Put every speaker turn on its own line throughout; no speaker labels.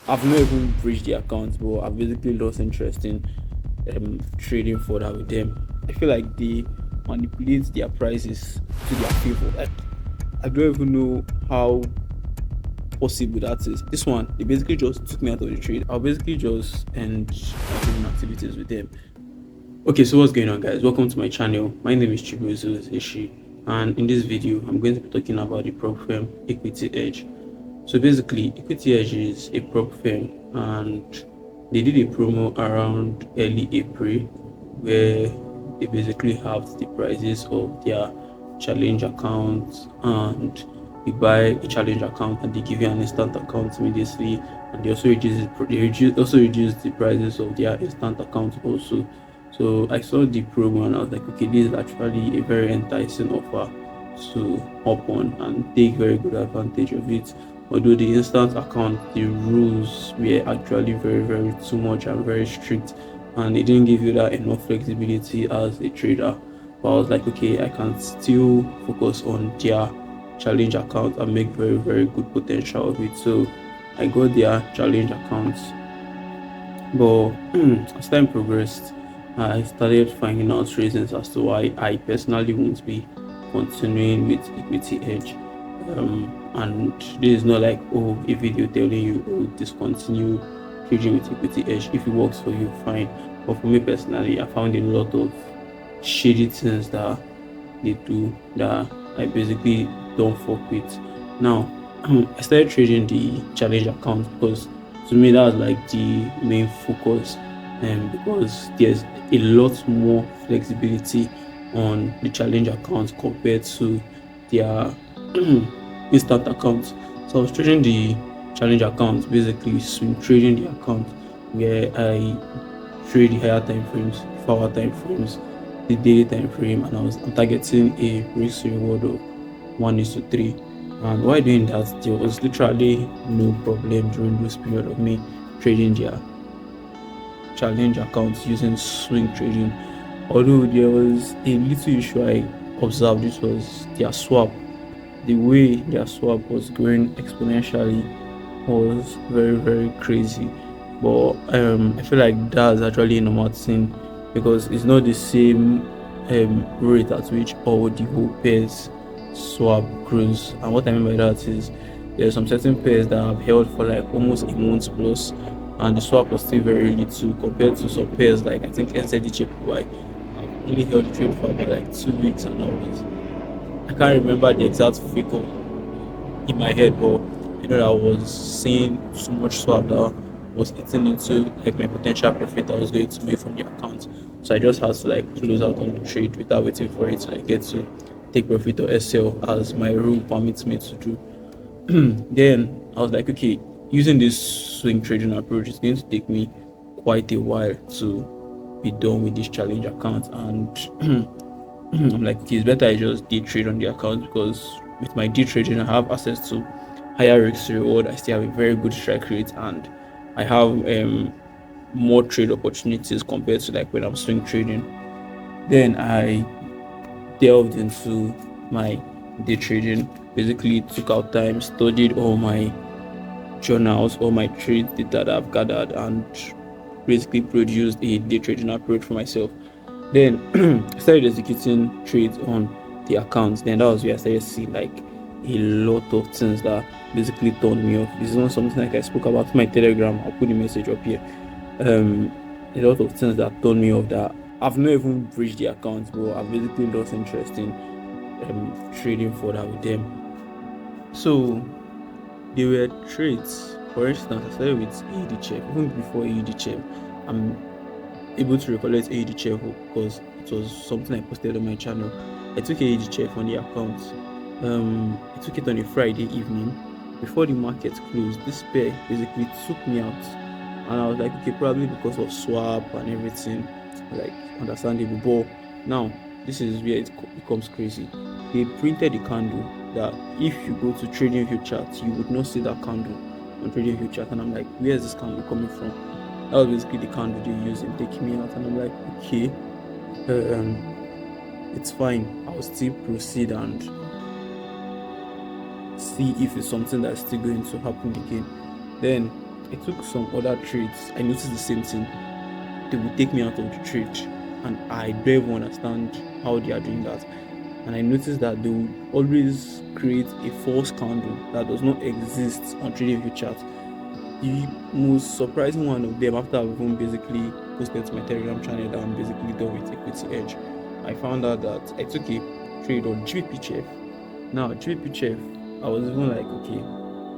I've not even breached the account, but I've basically lost interest in trading further with them. I feel like they manipulate their prices to their favor. Like, I don't even know how possible that is. This one, they basically just took me out of the trade. I'll basically just end my trading activities with them. Okay, so what's going on, guys? Welcome to my channel. My name is Chibuzo Ishi, and in this video, I'm going to be talking about the prop firm Equity Edge. So basically, Equity Edge is a prop firm, and they did a promo around early April where they basically halved the prices of their challenge accounts, and you buy a challenge account and they give you an instant account immediately, and they also reduce the prices of their instant accounts also. So I saw the promo and I was like, okay, this is actually a very enticing offer to hop on and take very good advantage of it. Although the instant account, the rules were actually very too much and very strict, and it didn't give you that enough flexibility as a trader. But I was like, okay, I can still focus on their challenge account and make very good potential of it. So I got their challenge accounts, but as time progressed, I started finding out reasons as to why I personally won't be continuing with Equity Edge. And this is not like, oh, a video telling you, oh, discontinue trading with Equity Edge. If it works for you, fine. But for me personally, I found a lot of shady things that they do that I basically don't fuck with. Now, I started trading the challenge account because to me that's like the main focus, because there's a lot more flexibility on the challenge account compared to their instant accounts. So I was trading the challenge account, basically swing trading the account where I trade the higher time frames, 4 hour time frames, the daily time frame, and I'm targeting a risk reward of 1:3. And while doing that, there was literally no problem during this period of me trading their challenge accounts using swing trading. Although there was a little issue I observed, which was their swap. The way their swap was growing exponentially was very crazy. But I feel like that's actually a normal thing because it's not the same rate at which all the whole pairs swap grows. And what I mean by that is there are some certain pairs that have held for like almost a month plus, and the swap was still very little compared to some pairs like I think NZDJPY have only held the trade for about like 2 weeks, and I can't remember the exact figure in my head, but you know, I was seeing so much swap that was eating into like my potential profit I was going to make from the account. So I just had to like close out on the trade without waiting for it to like get to take profit or sell as my rule permits me to do. Then I was like, okay, using this swing trading approach is going to take me quite a while to be done with this challenge account, and I'm like, okay, it's better I just day trade on the account because with my day trading, I have access to higher risk reward. I still have a very good strike rate, and I have more trade opportunities compared to like when I'm swing trading. Then I delved into my day trading. Basically, took out time, studied all my journals, all my trade data that I've gathered, and basically produced a day trading approach for myself. Then I started executing trades on the accounts. Then that was where I started seeing like a lot of things that basically turned me off. This is not something like I spoke about in my Telegram. I'll put the message up here. Um, a lot of things that turned me off that I've not even breached the accounts, but I've basically lost interest in trading further with them. So there were trades. For instance, I started with AED Chef. Even before AED Chef, I'm able to recollect AED Chef because it was something I posted on my channel. I took AED Chef on the account. I took it on a Friday evening before the market closed. This pair basically took me out, and I was like, okay, probably because of swap and everything, like understandable. But now this is where it becomes crazy. They printed the candle that if you go to trading view chart, you would not see that candle on trading view chart, and I'm like, where is this candle coming from? That was basically the candle they used in taking me out, and I'm like, okay, it's fine. I'll still proceed and see if it's something that's still going to happen again. Then I took some other trades. I noticed the same thing. They would take me out of the trade, and I don't even understand how they are doing that. And I noticed that they will always create a false candle that does not exist on TradingView chat. The most surprising one of them, after I've even basically posted to my Telegram channel that I'm basically done with Equity Edge, I found out that I took a trade on GBP. Now, GBP, I was even like, okay,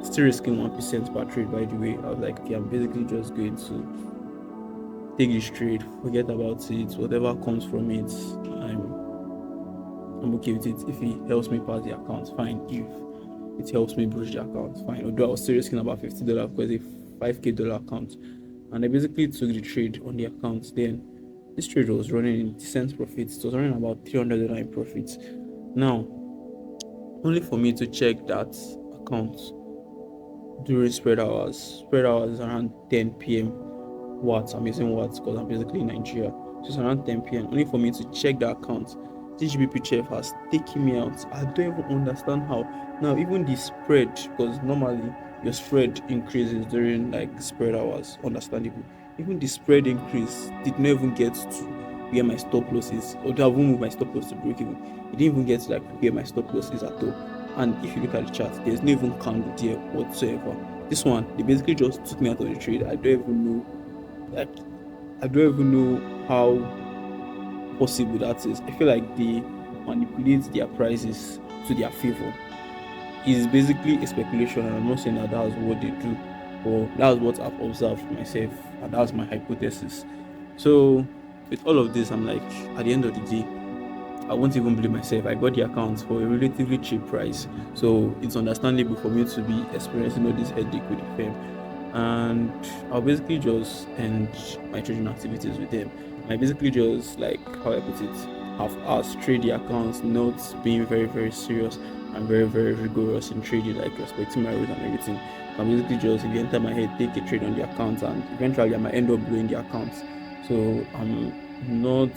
still risking 1% per trade, by the way. I was like, okay, I'm basically just going to take this trade, forget about it, whatever comes from it, I'm okay with it. If it helps me pass the account, fine. If it helps me bridge the account, fine. Although I was still risking about $50 because it's a $5K account, and I basically took the trade on the account. Then this trade was running in decent profits. It was running about $300 in profits. Now, only for me to check that account during spread hours. Spread hours is around 10 p.m. Watts. I'm using watts because I'm basically in Nigeria. So it's around 10 p.m. Only for me to check the account. GBP Chef has taken me out. I don't even understand how. Now, even the spread, because normally your spread increases during like spread hours, understandable. Even the spread increase did not even get to where my stop loss is, or I won't move my stop loss to break even. It didn't even get to like where my stop loss is at all. And if you look at the chart, there's no even candle there whatsoever. This one, they basically just took me out of the trade. I don't even know, like, I don't even know how possible that is. I feel like they manipulate their prices to their favor. It's basically a speculation, and I'm not saying that that's what they do, but that's what I've observed myself, and that's my hypothesis. So, with all of this, I'm like, at the end of the day, I won't even blame myself. I got the account for a relatively cheap price, so it's understandable for me to be experiencing all this headache with the firm. And I'll basically just end my trading activities with them. I basically just, like, how I put it, have us trade the accounts, not being very, very serious and very, very rigorous in trading, like respecting my rules and everything. I'm basically just, if you enter my head, take a trade on the account, and eventually I might end up blowing the accounts. So I'm not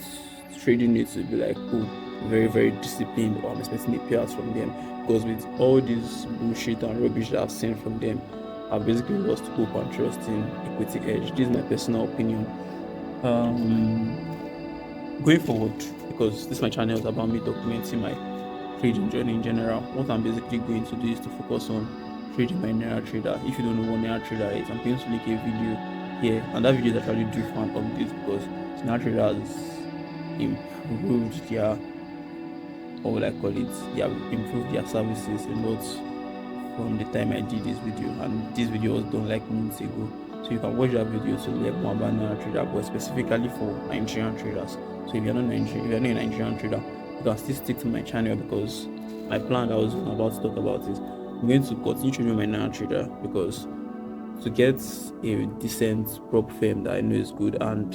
trading it to be like, oh, very, very disciplined, or I'm expecting a payout from them. Because with all this bullshit and rubbish that I've seen from them, I've basically lost hope and trust in Equity Edge. This is my personal opinion. Going forward, because this my channel is about me documenting my trading journey in general, what I'm basically going to do is to focus on trading my Naira Trader. If you don't know what Naira Trader is, I'm going to link a video here, and that video is actually due for an update because Naira Trader has improved their, what would I call it? They have improved their services a lot from the time I did this video, and this video was done like months ago. So you can watch that video to learn more about Naira Trader, but specifically for Nigerian traders. So if you're not Nigerian, if you're not a Nigerian trader, you can still stick to my channel, because my plan that I was about to talk about is I'm going to continue trading my Naira Trader, because to get a decent prop firm that I know is good and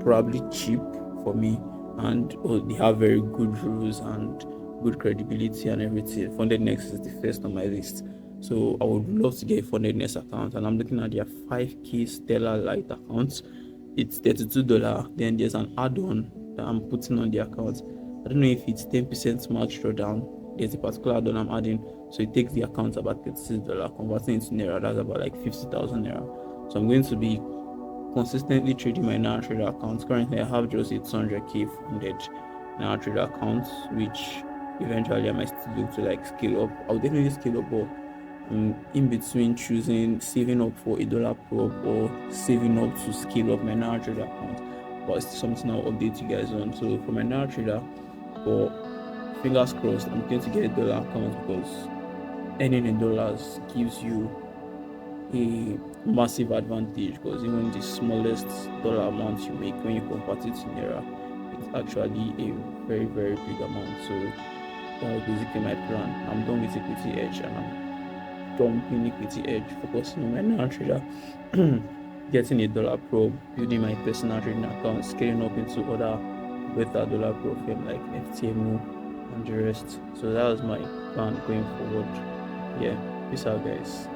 probably cheap for me, and they have very good rules and good credibility and everything, FundedNext is the first on my list. So I would love to get a FundedNext account, and I'm looking at their 5K Stellar Lite account. It's $32. Then there's an add-on that I'm putting on the account. I don't know if it's 10% max drawdown. There's a particular add-on I'm adding, so it takes the account about $36, converting into Naira, that's about like 50,000 Naira. So I'm going to be consistently trading my Naira Trader accounts. Currently, I have just a 200K funded Naira Trader accounts, which eventually I might still look to like scale up. I'll definitely scale up, but in between choosing saving up for $1 prop or saving up to scale up my Naira Trader account. But it's something I'll update you guys on. So for my Naira Trader, for fingers crossed, I'm going to get a dollar account, because earning in dollars gives you a massive advantage, because even the smallest dollar amount you make when you convert it to Naira, it's actually a very, very big amount. So that was basically my plan. I'm done with Equity Edge, and I'm dumping Equity Edge, focusing on my Naira Trader, getting a dollar pro, building my personal trading account, scaling up into other better dollar pro firm like FTMO and the rest. So that was my plan going forward. Yeah, peace out, guys.